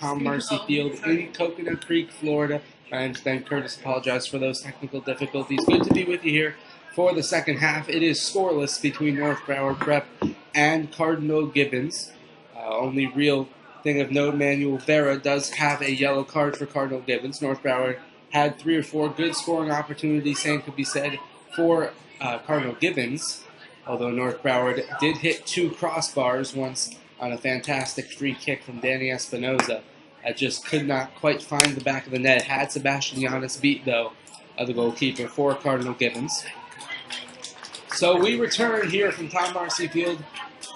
Varsity Field in Coconut Creek, Florida. My name's Ben Curtis. Apologize for those technical difficulties. Good to be with you here for the second half. It is scoreless between North Broward Prep and Cardinal Gibbons. Only real thing of note, Manuel Vera does have a yellow card for Cardinal Gibbons. North Broward had 3 or 4 good scoring opportunities. Same could be said for Cardinal Gibbons, although North Broward did hit 2 crossbars, once on a fantastic free kick from Danny Espinoza. That just could not quite find the back of the net. Had Sebastian Giannis beat, though, the goalkeeper for Cardinal Gibbons. So we return here from Varsity Field.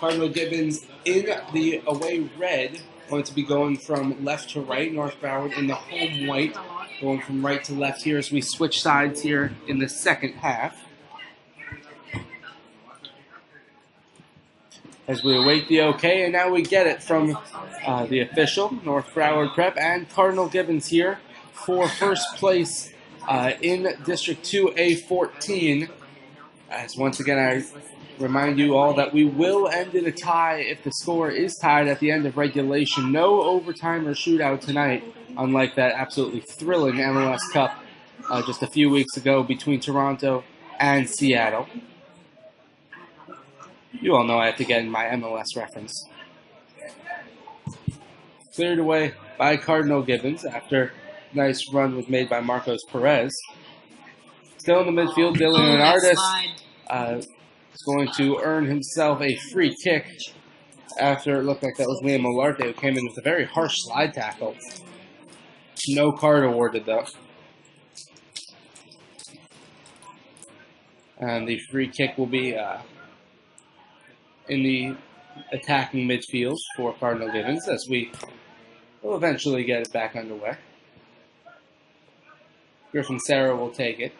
Cardinal Gibbons in the away red, going to be going from left to right. North Broward in the home white, going from right to left here as we switch sides here in the second half. As we await the okay, and now we get it from the official, North Broward Prep and Cardinal Gibbons here for first place in District 2A14. As once again, I remind you all that we will end in a tie if the score is tied at the end of regulation. No overtime or shootout tonight, unlike that absolutely thrilling MLS Cup just a few weeks ago between Toronto and Seattle. You all know I have to get in my MLS reference. Cleared away by Cardinal Gibbons after a nice run was made by Marcos Perez. Still in the midfield, Dylan Leonardis is going to earn himself a free kick after it looked like that was Liam Olarte, who came in with a very harsh slide tackle. No card awarded, though. And the free kick will be in the attacking midfield for Cardinal Gibbons, as we will eventually get it back underway. Griffin Serra will take it.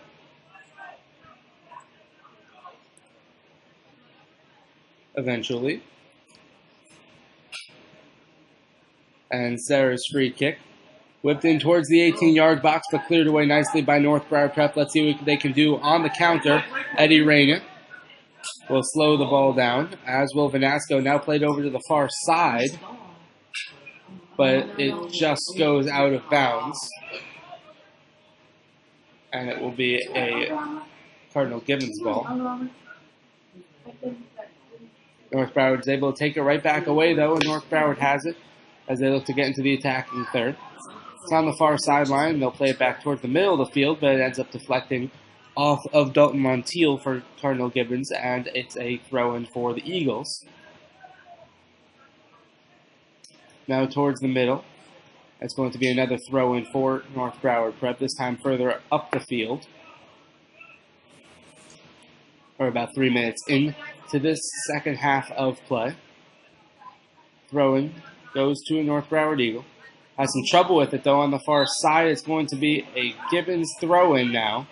Eventually. And Serra's free kick whipped in towards the 18-yard box, but cleared away nicely by North Broward Prep. Let's see what they can do on the counter. Eddie Reyna will slow the ball down, as will Vanasco. Now played over to the far side, but it just goes out of bounds. And it will be a Cardinal Gibbons ball. North Broward is able to take it right back away, though, and North Broward has it as they look to get into the attacking third. It's on the far sideline. They'll play it back towards the middle of the field, but it ends up deflecting off of Dalton Montiel for Cardinal Gibbons, and it's a throw-in for the Eagles. Now towards the middle. It's going to be another throw-in for North Broward Prep, this time further up the field. We're about 3 minutes into this second half of play. Throw-in goes to a North Broward Eagle. Has some trouble with it, though, on the far side. It's going to be a Gibbons throw-in now,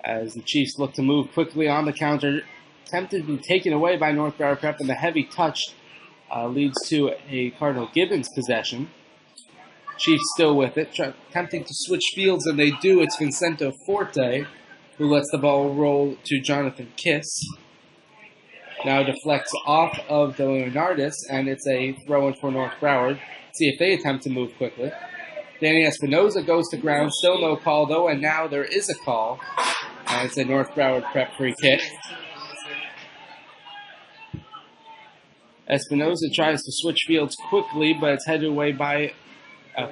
as the Chiefs look to move quickly on the counter. Tempted to be taken away by North Broward Prep, and the heavy touch leads to a Cardinal Gibbons possession. Chiefs still with it, attempting to switch fields, and they do. It's Vincento Forte who lets the ball roll to Jonathan Kiss. Now deflects off of the Leonardis, and it's a throw-in for North Broward. See if they attempt to move quickly. Danny Espinoza goes to ground, still no call, though, and now there is a call. And it's a North Broward Prep free kick. Espinoza tries to switch fields quickly, but it's headed away by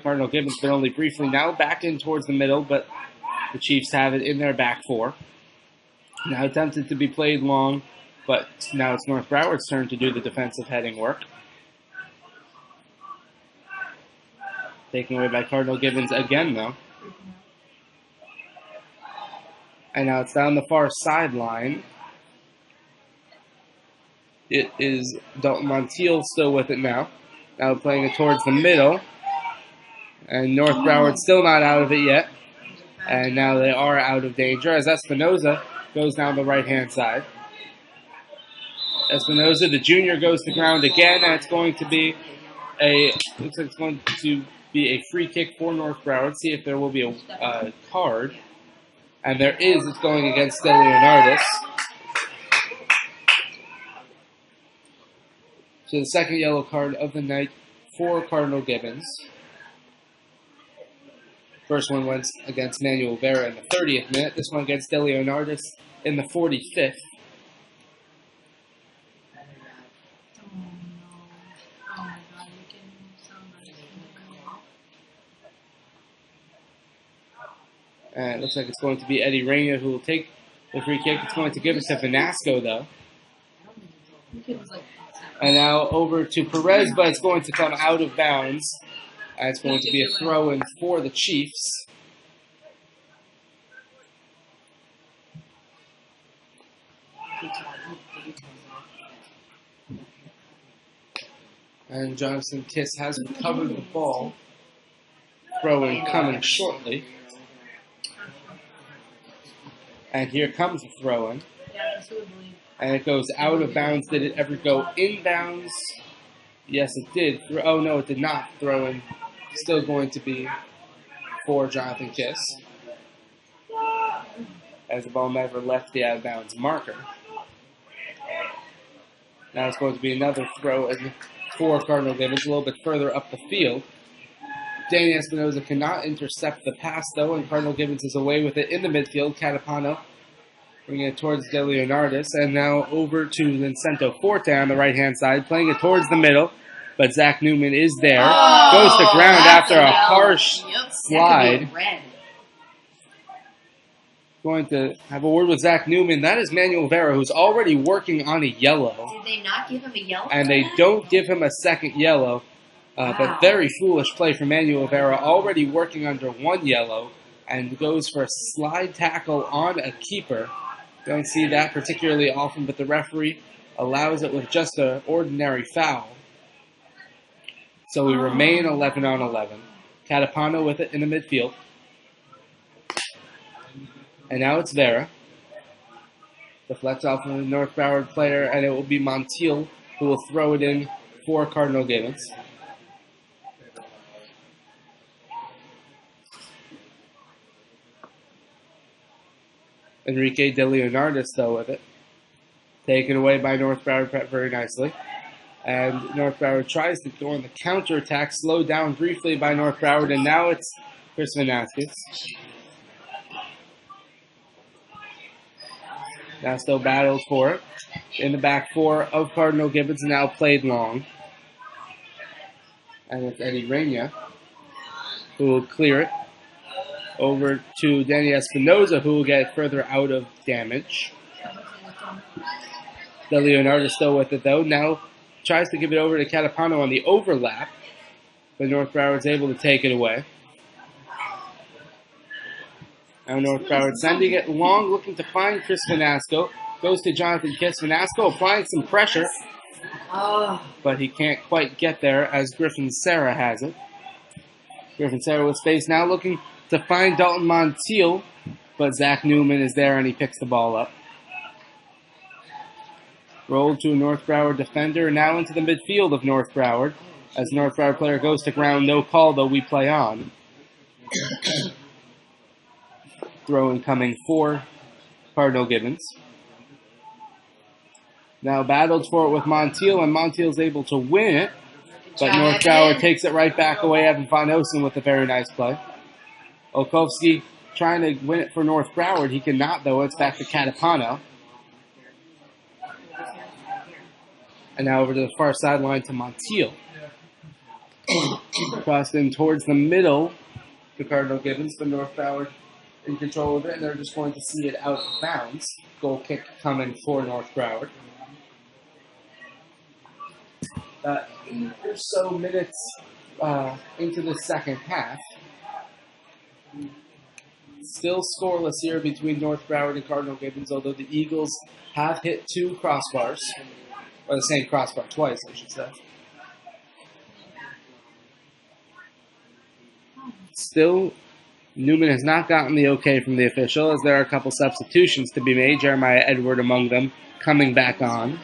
Cardinal Gibbons, but only briefly. Now back in towards the middle, but the Chiefs have it in their back four. Now attempted to be played long, but now it's North Broward's turn to do the defensive heading work. Taken away by Cardinal Gibbons again, though. And now it's down the far sideline. It is Dalton Montiel still with it now. Now playing it towards the middle. And North Broward still not out of it yet. And now they are out of danger as Espinoza goes down the right-hand side. Espinoza, the junior, goes to ground again, and it's going to be looks like it's going to be a free kick for North Broward. See if there will be a card. And there is. It's going against Leonardis. to the second yellow card of the night for Cardinal Gibbons. First one went against Manuel Vera in the 30th minute. This one against De Leonardis in the 45th. And it looks like it's going to be Eddie Reyna who will take the free kick. It's going to give it to Vanasco, though. And now over to Perez, but it's going to come out of bounds. And it's going to be a throw-in for the Chiefs. And Jonathan Kiss has recovered the ball. Throw-in coming shortly. And here comes the throw-in. And it goes out of bounds. Did it ever go in bounds? Yes, it did. Oh, no, it did not. Throw-in still going to be for Jonathan Kiss, as the ball never left the out-of-bounds marker. Now it's going to be another throw-in for Cardinal Gibbons, a little bit further up the field. Danny Espinosa cannot intercept the pass, though, and Cardinal Gibbons is away with it in the midfield. Catapano bringing it towards De Leonardis, and now over to Vincento Forte on the right-hand side, playing it towards the middle, but Zach Newman is there. Goes to ground after a harsh slide. Going to have a word with Zach Newman. That is Manuel Vera, who's already working on a yellow. Did they not give him a yellow? And they don't give him a second yellow. But very foolish play from Manuel Vera, already working under one yellow, and goes for a slide tackle on a keeper. Don't see that particularly often, but the referee allows it with just an ordinary foul. So we remain 11 on 11. Catapano with it in the midfield. And now it's Vera. Deflects off of the North Broward player, and it will be Montiel who will throw it in for Cardinal Gibbons. Enrique De Leonardis, though, with it. Taken away by North Broward Prep very nicely. And North Broward tries to go on the counterattack, slowed down briefly by North Broward, and now it's Chris Vanasquez. Now still battles for it. In the back four of Cardinal Gibbons, now played long. And it's Eddie Reyna who will clear it over to Danny Espinosa, who will get it further out of damage. De Leonardo still with it, though. Now tries to give it over to Catapano on the overlap, but North Broward's able to take it away. Now North Broward sending it long, looking to find Chris Vanasco. Goes to Jonathan Kiss. Vanasco applying some pressure, but he can't quite get there as Griffin Serra has it. Griffin Serra with space now, looking to find Dalton Montiel, but Zach Newman is there and he picks the ball up. Rolled to a North Broward defender, now into the midfield of North Broward. As North Broward player goes to ground, no call, though we play on. Throw-in coming for Cardinal Gibbons. Now battled for it with Montiel, and Montiel's able to win it. But North Broward takes it right back away. Evan Van Osen with a very nice play. Olkowski trying to win it for North Broward. He cannot, though. It's back to Catapano. And now over to the far sideline to Montiel. Crossed in towards the middle to Cardinal Gibbons, but North Broward in control of it, and they're just going to see it out of bounds. Goal kick coming for North Broward. 8 or so minutes into the second half. Still scoreless here between North Broward and Cardinal Gibbons, although the Eagles have hit 2 crossbars. Or the same crossbar twice, I should say. Still, Newman has not gotten the okay from the official, as there are a couple substitutions to be made. Jeremiah Edward among them, coming back on.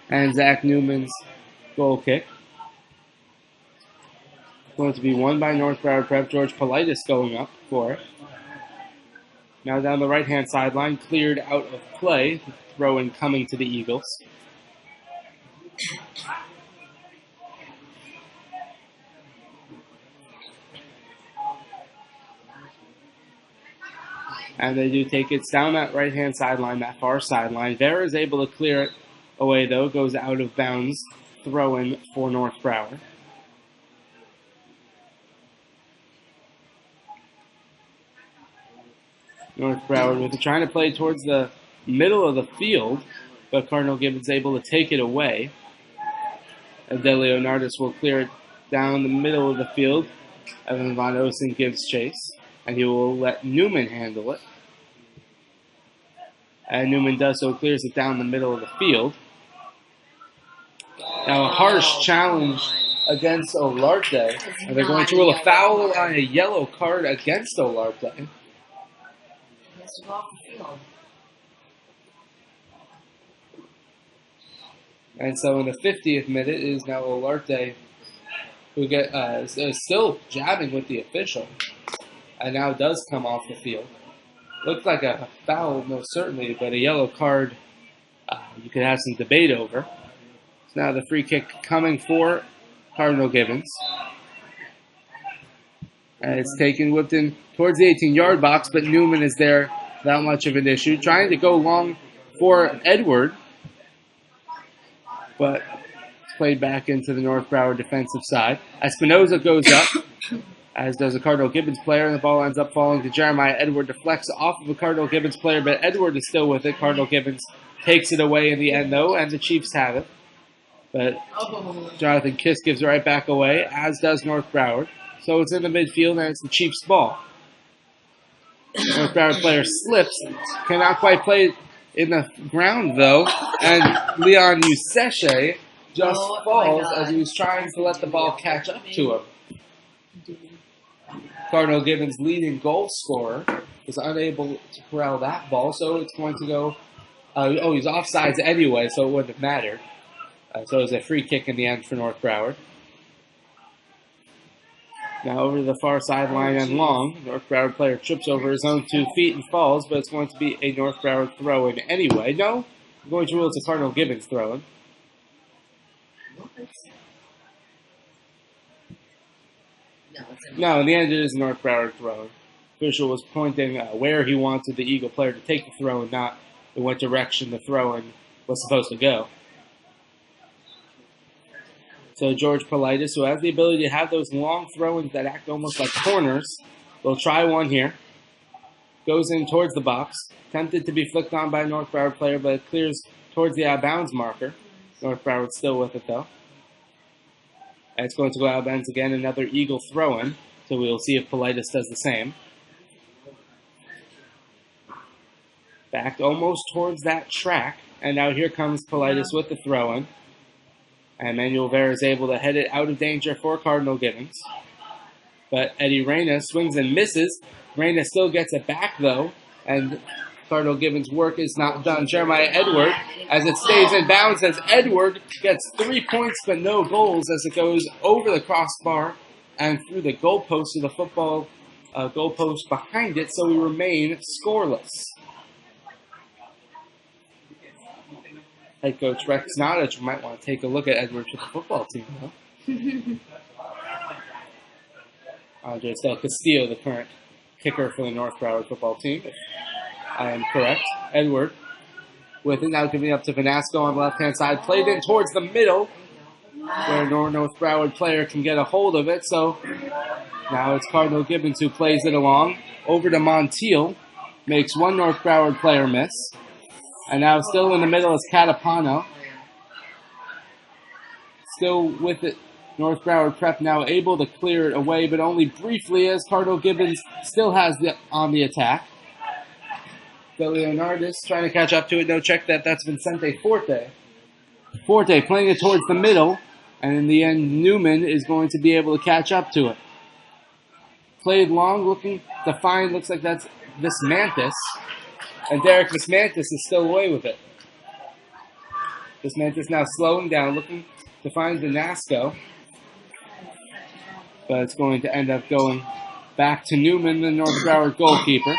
And Zach Newman's goal kick. Going to be won by North Broward Prep. George Politis going up for it. Now down the right-hand sideline, cleared out of play. Throw-in coming to the Eagles. And they do take it. It's down that right-hand sideline, that far sideline. Vera is able to clear it away, though. Goes out of bounds. Throw-in for North Broward. North Broward with it, trying to play towards the middle of the field, but Cardinal Gibbons able to take it away. And De Leonardis will clear it down the middle of the field. Evan Von Osen gives chase, and he will let Newman handle it. And Newman does so, clears it down the middle of the field. Now a harsh challenge against Olarte. And they're going to rule a foul on a yellow card against Olarte. And so in the 50th minute, it is now Olarte who is still jabbing with the official, and now does come off the field. Looks like a foul, most certainly, but a yellow card you could have some debate over. So now the free kick coming for Cardinal Gibbons. And it's whipped in towards the 18-yard box, but Newman is there without much of an issue. Trying to go long for Edward, but it's played back into the North Broward defensive side. Espinoza goes up, as does a Cardinal Gibbons player, and the ball ends up falling to Jeremiah Edward. Deflects off of a Cardinal Gibbons player, but Edward is still with it. Cardinal Gibbons takes it away in the end, though, and the Chiefs have it. But Jonathan Kiss gives it right back away, as does North Broward. So it's in the midfield, and it's the Chiefs' ball. North Broward player slips, cannot quite play it in the ground, though, and Leon Useche just falls as he was trying to let the ball catch up to him. Cardinal Gibbons' leading goal scorer was unable to corral that ball, so it's going to go... he's offsides anyway, so it wouldn't have mattered. So it was a free kick in the end for North Broward. Now over to the far sideline and long. North Broward player trips over his own 2 feet and falls, but it's going to be a North Broward throw-in anyway. No, I'm going to rule it's a Cardinal Gibbons throw-in. No, in the end it is a North Broward throw-in. Official was pointing where he wanted the Eagle player to take the throw-in, not in what direction the throw-in was supposed to go. So George Politis, who has the ability to have those long throw-ins that act almost like corners, will try one here. Goes in towards the box. Tempted to be flicked on by a North Broward player, but it clears towards the out-of-bounds marker. North Broward still with it, though. And it's going to go out-of-bounds again, another Eagle throw-in. So we'll see if Politis does the same. Back almost towards that track. And now here comes Politis with the throw-in. And Manuel Vera is able to head it out of danger for Cardinal Gibbons. But Eddie Reyna swings and misses. Reyna still gets it back, though. And Cardinal Gibbons' work is not done. Jeremiah Edward, as it stays in bounds, as Edward gets 3 points but no goals as it goes over the crossbar and through the goalpost of the football goalpost behind it, so we remain scoreless. Head coach Rex Nottage might want to take a look at Edward for the football team, though. Andres Del Castillo, the current kicker for the North Broward football team, if I am correct. Edward with it, now giving up to Vanasco on the left-hand side. Played in towards the middle, where North Broward player can get a hold of it. So now it's Cardinal Gibbons who plays it along. Over to Montiel, makes one North Broward player miss. And now still in the middle is Catapano. Still with it, North Broward Prep now able to clear it away, but only briefly as Cardinal Gibbons still has it on the attack. De Leonardis trying to catch up to it. No check that. That's Vincente Forte. Forte playing it towards the middle, and in the end, Newman is going to be able to catch up to it. Played long, looking to find, looks like that's Vismantis. And Derek Vismantis is still away with it. Vismantis now slowing down, looking to find Vanasco. But it's going to end up going back to Newman, the North Broward goalkeeper.